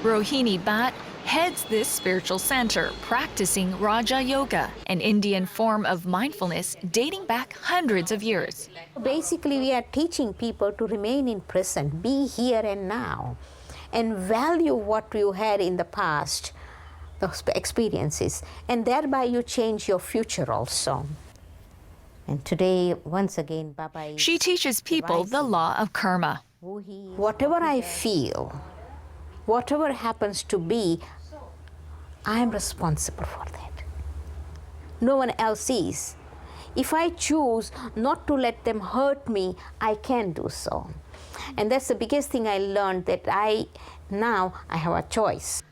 Rohini Bhatt heads this spiritual center, practicing Raja Yoga, an Indian form of mindfulness dating back hundreds of years. Basically, we are teaching people to remain in present, be here and now, and value what you had in the past, those experiences, and thereby you change your future also. And today, once again, Baba is She teaches people the law of karma. whatever I feel, whatever happens to be, I am responsible for that. No one else is. If I choose not to let them hurt me, I can do so. And that's the biggest thing I learned, that now I have a choice.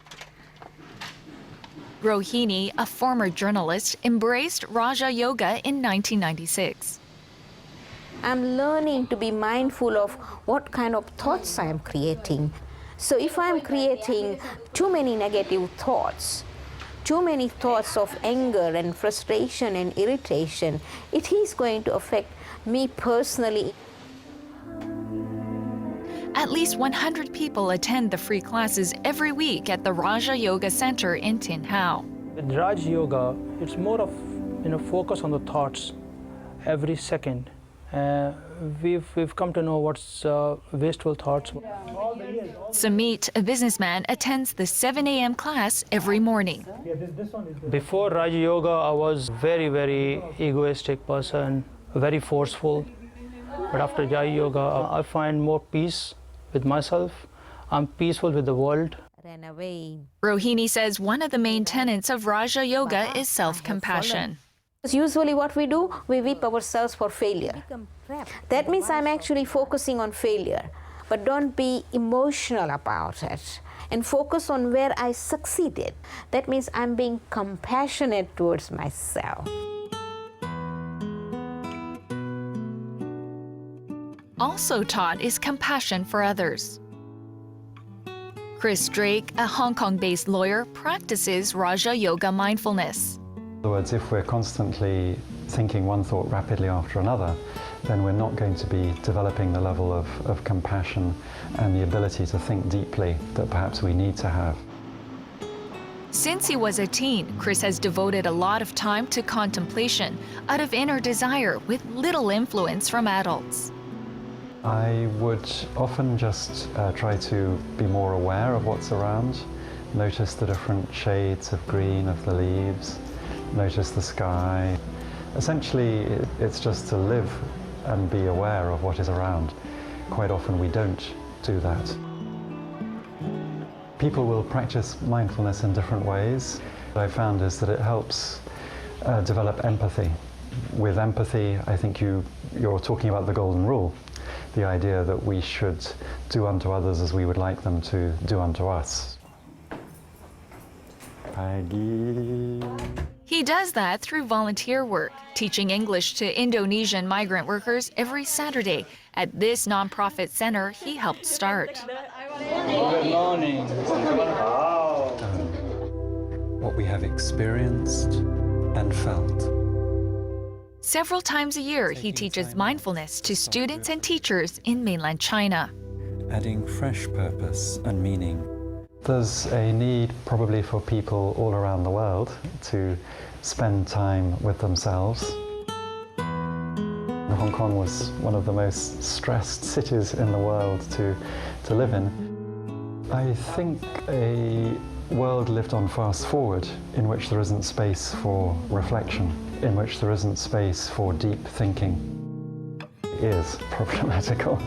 Rohini, a former journalist, embraced Raja Yoga in 1996. I'm learning to be mindful of what kind of thoughts I am creating. So if I'm creating too many negative thoughts, too many thoughts of anger and frustration and irritation, it is going to affect me personally. At least 100 people attend the free classes every week at the Raja Yoga Center in Tin Hau. With Raj Yoga, it's more of focus on the thoughts every second. We've come to know what's wasteful thoughts. Samit, a businessman, attends the 7 a.m. class every morning. Before Raj Yoga, I was very egoistic person, very forceful. But after Raj Yoga, I find more peace with myself. I'm peaceful with the world. Ran away. Rohini says one of the main tenets of Raja Yoga is self-compassion. Usually what we do, we whip ourselves for failure. That means I'm actually focusing on failure, but don't be emotional about it and focus on where I succeeded. That means I'm being compassionate towards myself. Also taught is compassion for others. Chris Drake, a Hong Kong-based lawyer, practices Raja Yoga mindfulness. In other words, if we're constantly thinking one thought rapidly after another, then we're not going to be developing the level of compassion and the ability to think deeply that perhaps we need to have. Since he was a teen, Chris has devoted a lot of time to contemplation out of inner desire with little influence from adults. I would often just try to be more aware of what's around, notice the different shades of green of the leaves, notice the sky. Essentially, it's just to live and be aware of what is around. Quite often we don't do that. People will practice mindfulness in different ways. What I found is that it helps develop empathy. With empathy, I think you're talking about the golden rule, the idea that we should do unto others as we would like them to do unto us. He does that through volunteer work, teaching English to Indonesian migrant workers every Saturday at this nonprofit center he helped start. Good morning. What we have experienced and felt. Several times a year, he teaches mindfulness to students and teachers in mainland China. Adding fresh purpose and meaning. There's a need probably for people all around the world to spend time with themselves. Hong Kong was one of the most stressed cities in the world to live in. I think a world lived on fast forward in which there isn't space for reflection, in which there isn't space for deep thinking, is problematical.